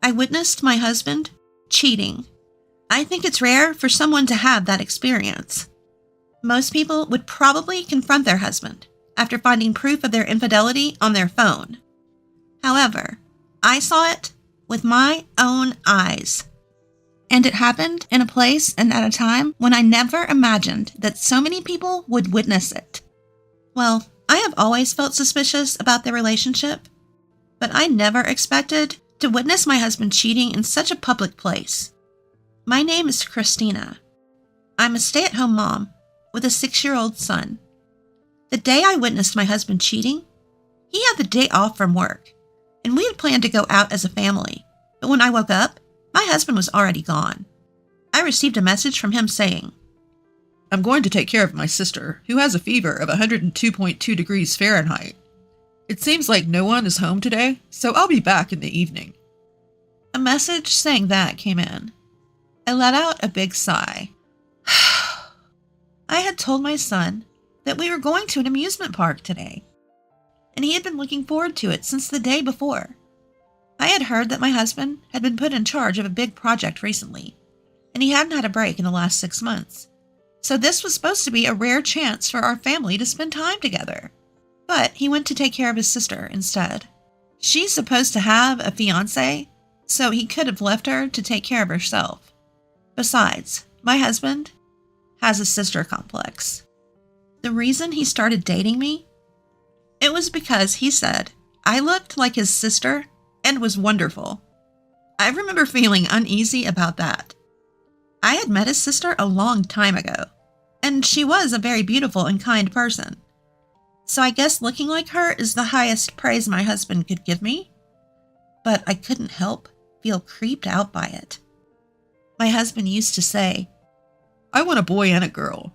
I witnessed my husband cheating. I think it's rare for someone to have that experience. Most people would probably confront their husband after finding proof of their infidelity on their phone. However, I saw it with my own eyes. And it happened in a place and at a time when I never imagined that so many people would witness it. Well, I have always felt suspicious about their relationship, but I never expected to witness my husband cheating in such a public place. My name is Christina. I'm a stay-at-home mom with a 6-year-old son. The day I witnessed my husband cheating, he had the day off from work, and we had planned to go out as a family. But when I woke up, my husband was already gone. I received a message from him saying, "I'm going to take care of my sister, who has a fever of 102.2 degrees Fahrenheit. It seems like no one is home today, so I'll be back in the evening." A message saying that came in. I let out a big sigh. I had told my son that we were going to an amusement park today, and he had been looking forward to it since the day before. I had heard that my husband had been put in charge of a big project recently, and he hadn't had a break in the last 6 months. So this was supposed to be a rare chance for our family to spend time together. But he went to take care of his sister instead. She's supposed to have a fiancé, so he could have left her to take care of herself. Besides, my husband has a sister complex. The reason he started dating me? It was because he said I looked like his sister and was wonderful. I remember feeling uneasy about that. I had met his sister a long time ago, and she was a very beautiful and kind person. So I guess looking like her is the highest praise my husband could give me. But I couldn't help feel creeped out by it. My husband used to say, "I want a boy and a girl."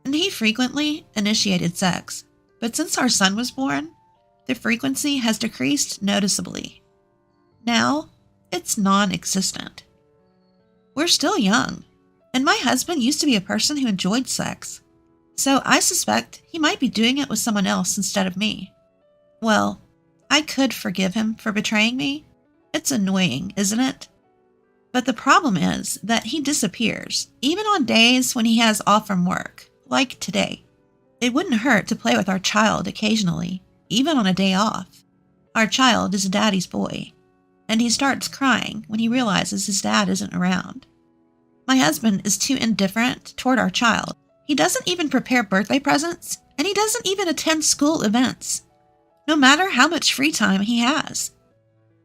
And he frequently initiated sex. But since our son was born, the frequency has decreased noticeably. Now, it's non-existent. We're still young, and my husband used to be a person who enjoyed sex. So I suspect he might be doing it with someone else instead of me. Well, I could forgive him for betraying me. It's annoying, isn't it? But the problem is that he disappears, even on days when he has off from work, like today. It wouldn't hurt to play with our child occasionally, even on a day off. Our child is daddy's boy, and he starts crying when he realizes his dad isn't around. My husband is too indifferent toward our child. He doesn't even prepare birthday presents, and he doesn't even attend school events, no matter how much free time he has.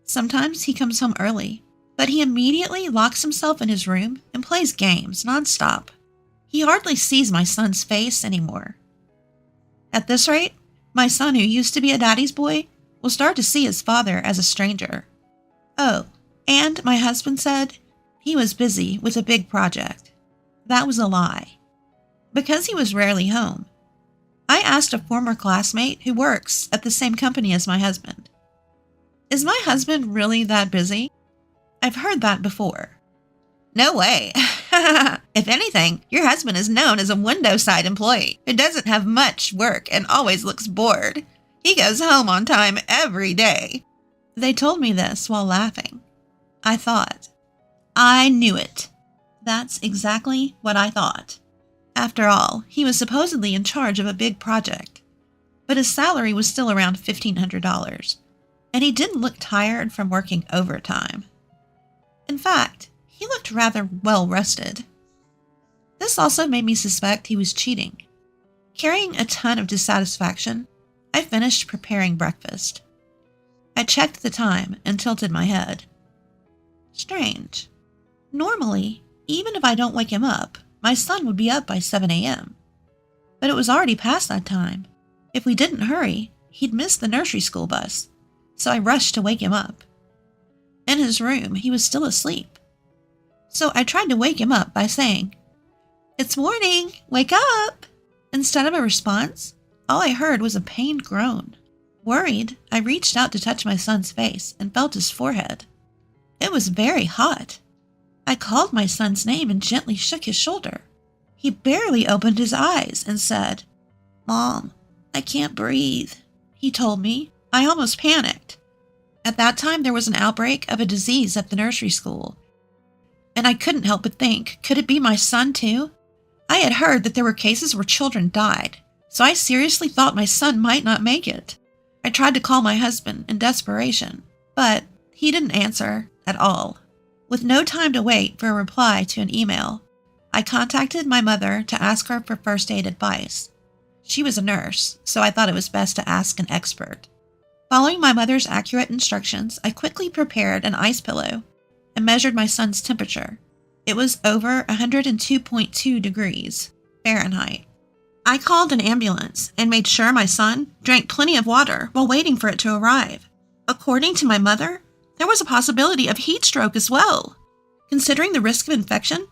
Sometimes he comes home early, but he immediately locks himself in his room and plays games nonstop. He hardly sees my son's face anymore. At this rate, my son, who used to be a daddy's boy, will start to see his father as a stranger. Oh, and my husband said he was busy with a big project. That was a lie. Because he was rarely home, I asked a former classmate who works at the same company as my husband, "Is my husband really that busy?" I've heard that before. "No way. If anything, your husband is known as a window-side employee who doesn't have much work and always looks bored. He goes home on time every day." They told me this while laughing. I thought, I knew it. That's exactly what I thought. After all, he was supposedly in charge of a big project, but his salary was still around $1,500, and he didn't look tired from working overtime. In fact, he looked rather well rested. This also made me suspect he was cheating. Carrying a ton of dissatisfaction, I finished preparing breakfast. I checked the time and tilted my head. Strange. Normally, even if I don't wake him up, my son would be up by 7 a.m. But it was already past that time. If we didn't hurry, he'd miss the nursery school bus, so I rushed to wake him up. In his room, he was still asleep. So I tried to wake him up by saying, "It's morning, wake up!" Instead of a response, all I heard was a pained groan. Worried, I reached out to touch my son's face and felt his forehead. It was very hot. I called my son's name and gently shook his shoulder. He barely opened his eyes and said, "Mom, I can't breathe," he told me. I almost panicked. At that time, there was an outbreak of a disease at the nursery school, and I couldn't help but think, could it be my son too? I had heard that there were cases where children died, so I seriously thought my son might not make it. I tried to call my husband in desperation, but he didn't answer at all. With no time to wait for a reply to an email, I contacted my mother to ask her for first aid advice. She was a nurse, so I thought it was best to ask an expert. Following my mother's accurate instructions, I quickly prepared an ice pillow and measured my son's temperature. It was over 102.2 degrees Fahrenheit. I called an ambulance and made sure my son drank plenty of water while waiting for it to arrive. According to my mother, there was a possibility of heat stroke as well. Considering the risk of infection,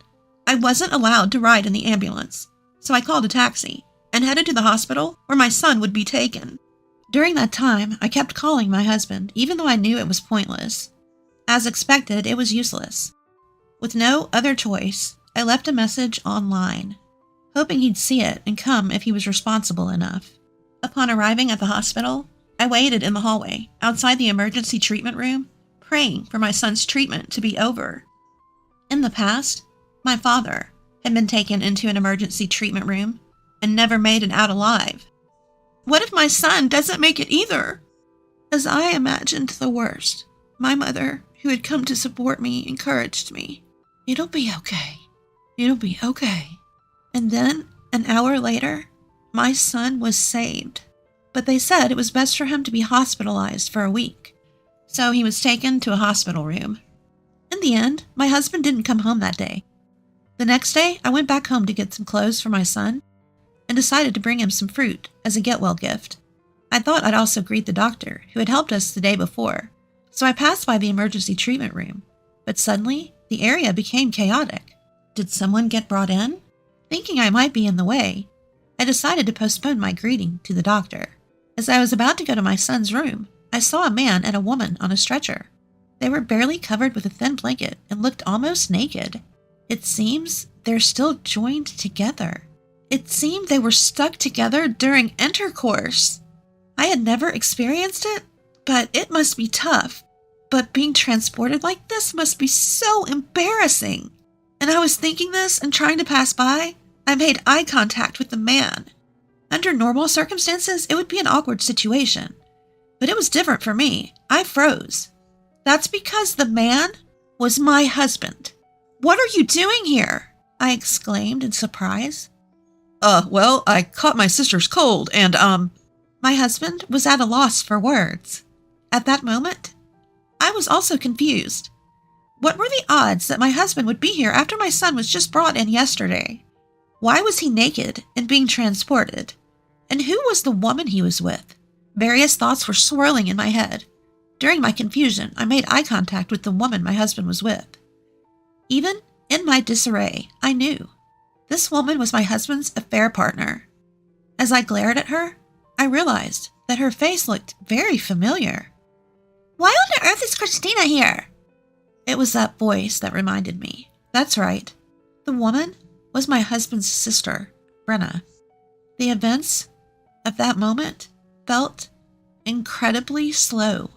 I wasn't allowed to ride in the ambulance, so I called a taxi and headed to the hospital where my son would be taken. During that time, I kept calling my husband, even though I knew it was pointless. As expected, it was useless. With no other choice, I left a message online, hoping he'd see it and come if he was responsible enough. Upon arriving at the hospital, I waited in the hallway outside the emergency treatment room, praying for my son's treatment to be over. In the past, my father had been taken into an emergency treatment room and never made it out alive. What if my son doesn't make it either? As I imagined the worst, my mother, who had come to support me, encouraged me. It'll be okay. It'll be okay. And then, an hour later, my son was saved. But they said it was best for him to be hospitalized for a week. So he was taken to a hospital room. In the end, my husband didn't come home that day. The next day, I went back home to get some clothes for my son and decided to bring him some fruit as a get-well gift. I thought I'd also greet the doctor who had helped us the day before, so I passed by the emergency treatment room. But suddenly, the area became chaotic. Did someone get brought in? Thinking I might be in the way, I decided to postpone my greeting to the doctor. As I was about to go to my son's room, I saw a man and a woman on a stretcher. They were barely covered with a thin blanket and looked almost naked. It seems they're still joined together. It seemed they were stuck together during intercourse. I had never experienced it, but it must be tough. But being transported like this must be so embarrassing. And I was thinking this and trying to pass by. I made eye contact with the man. Under normal circumstances, it would be an awkward situation. But it was different for me. I froze. That's because the man was my husband. What are you doing here? I exclaimed in surprise. Well, I caught my sister's cold and, My husband was at a loss for words. At that moment, I was also confused. What were the odds that my husband would be here after my son was just brought in yesterday? Why was he naked and being transported? And who was the woman he was with? Various thoughts were swirling in my head. During my confusion, I made eye contact with the woman my husband was with. Even in my disarray, I knew. This woman was my husband's affair partner. As I glared at her, I realized that her face looked very familiar. Why on earth is Christina here? It was that voice that reminded me. That's right. The woman was my husband's sister, Brenna. The events of that moment felt incredibly slow.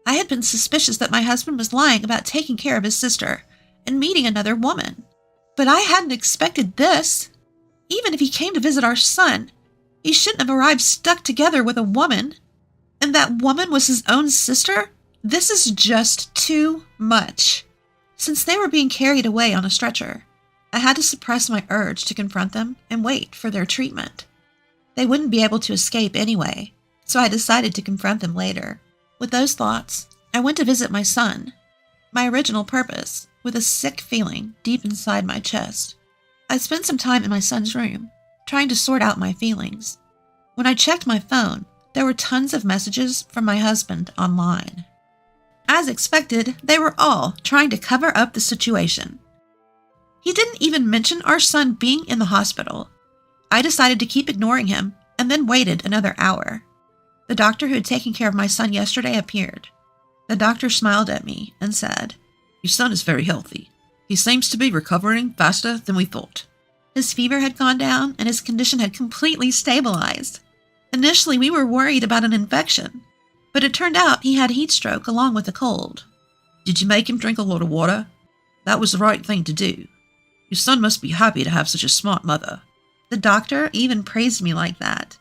I had been suspicious that my husband was lying about taking care of his sister and meeting another woman. But I hadn't expected this. Even if he came to visit our son, he shouldn't have arrived stuck together with a woman. And that woman was his own sister? This is just too much. Since they were being carried away on a stretcher, I had to suppress my urge to confront them and wait for their treatment. They wouldn't be able to escape anyway, so I decided to confront them later. With those thoughts, I went to visit my son, my original purpose, with a sick feeling deep inside my chest. I spent some time in my son's room, trying to sort out my feelings. When I checked my phone, there were tons of messages from my husband online. As expected, they were all trying to cover up the situation. He didn't even mention our son being in the hospital. I decided to keep ignoring him and then waited another hour. The doctor who had taken care of my son yesterday appeared. The doctor smiled at me and said, "Your son is very healthy. He seems to be recovering faster than we thought." His fever had gone down and his condition had completely stabilized. Initially, we were worried about an infection. but it turned out he had heat stroke along with a cold. Did you make him drink a lot of water? That was the right thing to do. Your son must be happy to have such a smart mother. The doctor even praised me like that.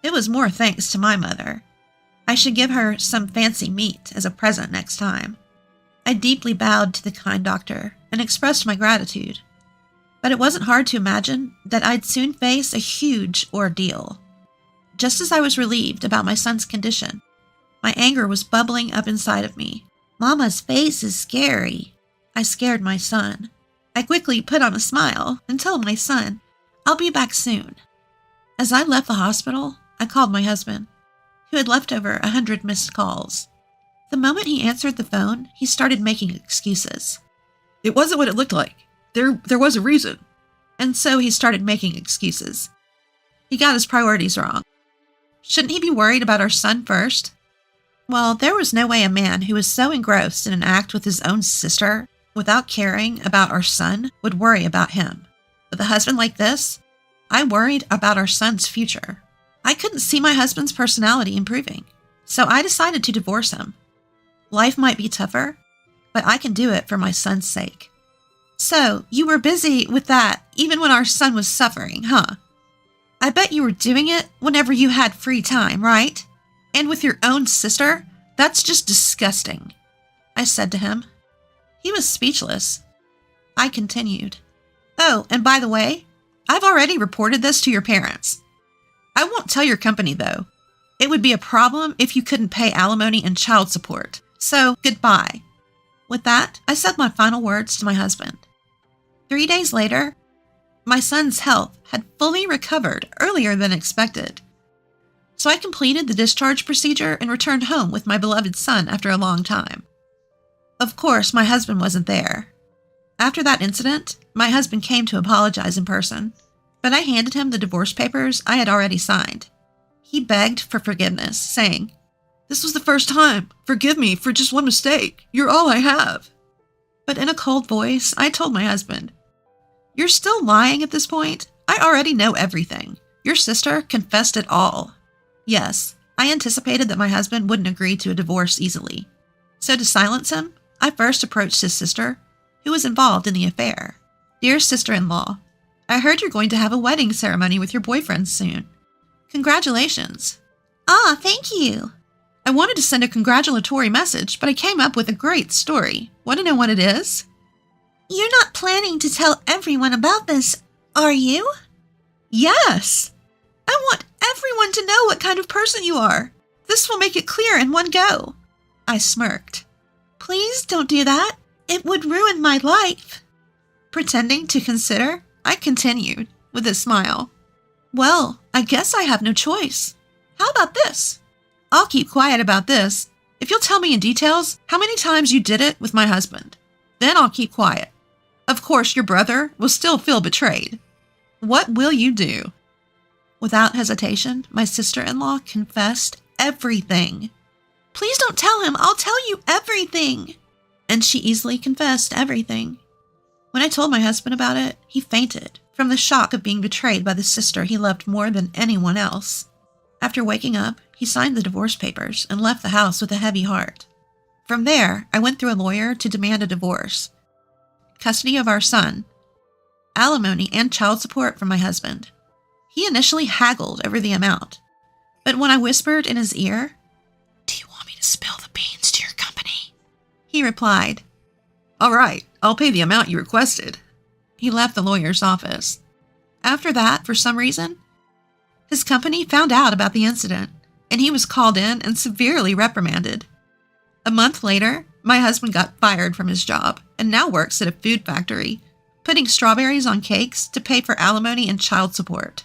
It was more thanks to my mother. I should give her some fancy meat as a present next time. I deeply bowed to the kind doctor and expressed my gratitude. But it wasn't hard to imagine that I'd soon face a huge ordeal. Just as I was relieved about my son's condition, my anger was bubbling up inside of me. Mama's face is scary. I scared my son. I quickly put on a smile and told my son, I'll be back soon. As I left the hospital, I called my husband, who had left over 100 missed calls. The moment he answered the phone, he started making excuses. It wasn't what it looked like. There was a reason. And so he started making excuses. He got his priorities wrong. Shouldn't he be worried about our son first? Well, there was no way a man who was so engrossed in an act with his own sister, without caring about our son, would worry about him. With a husband like this, I worried about our son's future. I couldn't see my husband's personality improving, so I decided to divorce him. Life might be tougher, but I can do it for my son's sake. So, you were busy with that even when our son was suffering, huh? I bet you were doing it whenever you had free time, right? And with your own sister? That's just disgusting, I said to him. He was speechless. I continued. Oh, and by the way, I've already reported this to your parents. I won't tell your company, though. It would be a problem if you couldn't pay alimony and child support. So, goodbye. With that, I said my final words to my husband. 3 days later, my son's health had fully recovered earlier than expected. So I completed the discharge procedure and returned home with my beloved son after a long time. Of course, my husband wasn't there. After that incident, my husband came to apologize in person, but I handed him the divorce papers I had already signed. He begged for forgiveness, saying, This was the first time. Forgive me for just one mistake. You're all I have. But in a cold voice, I told my husband, You're still lying at this point? I already know everything. Your sister confessed it all. Yes, I anticipated that my husband wouldn't agree to a divorce easily. So to silence him, I first approached his sister, who was involved in the affair. Dear sister-in-law, I heard you're going to have a wedding ceremony with your boyfriend soon. Congratulations. Ah, thank you. I wanted to send a congratulatory message, but I came up with a great story. Want to know what it is? You're not planning to tell everyone about this, are you? Yes. I want everyone to know what kind of person you are. This will make it clear in one go. I smirked. Please don't do that. It would ruin my life. Pretending to consider, I continued with a smile. Well, I guess I have no choice. How about this? I'll keep quiet about this if you'll tell me in details how many times you did it with my husband. Then I'll keep quiet. Of course, your brother will still feel betrayed. What will you do? Without hesitation, my sister-in-law confessed everything. Please don't tell him. I'll tell you everything. And she easily confessed everything. When I told my husband about it, he fainted from the shock of being betrayed by the sister he loved more than anyone else. After waking up, he signed the divorce papers and left the house with a heavy heart. From there, I went through a lawyer to demand a divorce, custody of our son, alimony, and child support from my husband. He initially haggled over the amount, but when I whispered in his ear, Do you want me to spill the beans to your company? He replied, All right, I'll pay the amount you requested. He left the lawyer's office. After that, for some reason, his company found out about the incident, and he was called in and severely reprimanded. A month later, my husband got fired from his job and now works at a food factory, putting strawberries on cakes to pay for alimony and child support.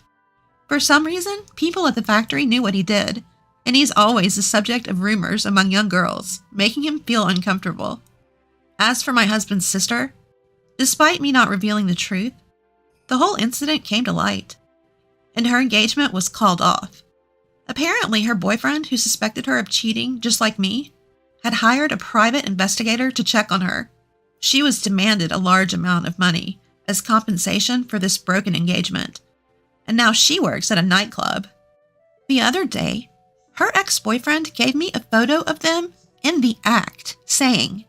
For some reason, people at the factory knew what he did, and he's always the subject of rumors among young girls, making him feel uncomfortable. As for my husband's sister, despite me not revealing the truth, the whole incident came to light, and her engagement was called off. Apparently, her boyfriend, who suspected her of cheating just like me, had hired a private investigator to check on her. She was demanded a large amount of money as compensation for this broken engagement, and now she works at a nightclub. The other day, Her ex-boyfriend gave me a photo of them in the act, saying,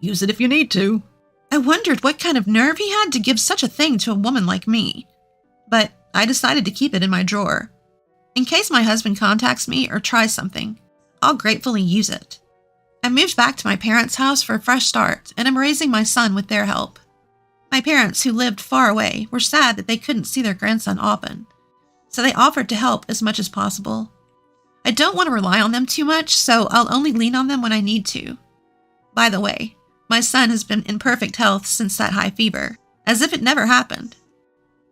"Use it if you need to." I wondered what kind of nerve he had to give such a thing to a woman like me. But I decided to keep it in my drawer. In case my husband contacts me or tries something, I'll gratefully use it. I moved back to my parents' house for a fresh start, and I'm raising my son with their help. My parents, who lived far away, were sad that they couldn't see their grandson often, so they offered to help as much as possible. I don't want to rely on them too much, so I'll only lean on them when I need to. By the way, my son has been in perfect health since that high fever, as if it never happened,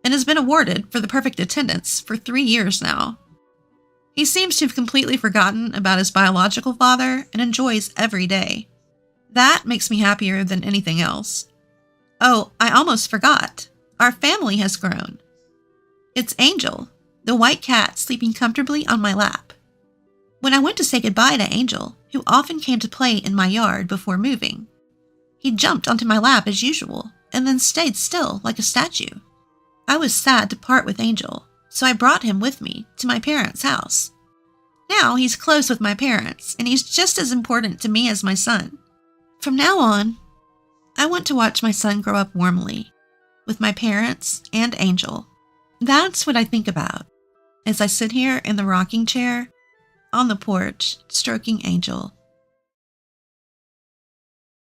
and has been awarded for the perfect attendance for 3 years now. He seems to have completely forgotten about his biological father and enjoys every day. That makes me happier than anything else. Oh, I almost forgot. Our family has grown. It's Angel, the white cat sleeping comfortably on my lap. When I went to say goodbye to Angel, who often came to play in my yard before moving, he jumped onto my lap as usual and then stayed still like a statue. I was sad to part with Angel, so I brought him with me to my parents' house. Now he's close with my parents, and he's just as important to me as my son. From now on, I want to watch my son grow up warmly, with my parents and Angel. That's what I think about as I sit here in the rocking chair on the porch, stroking Angel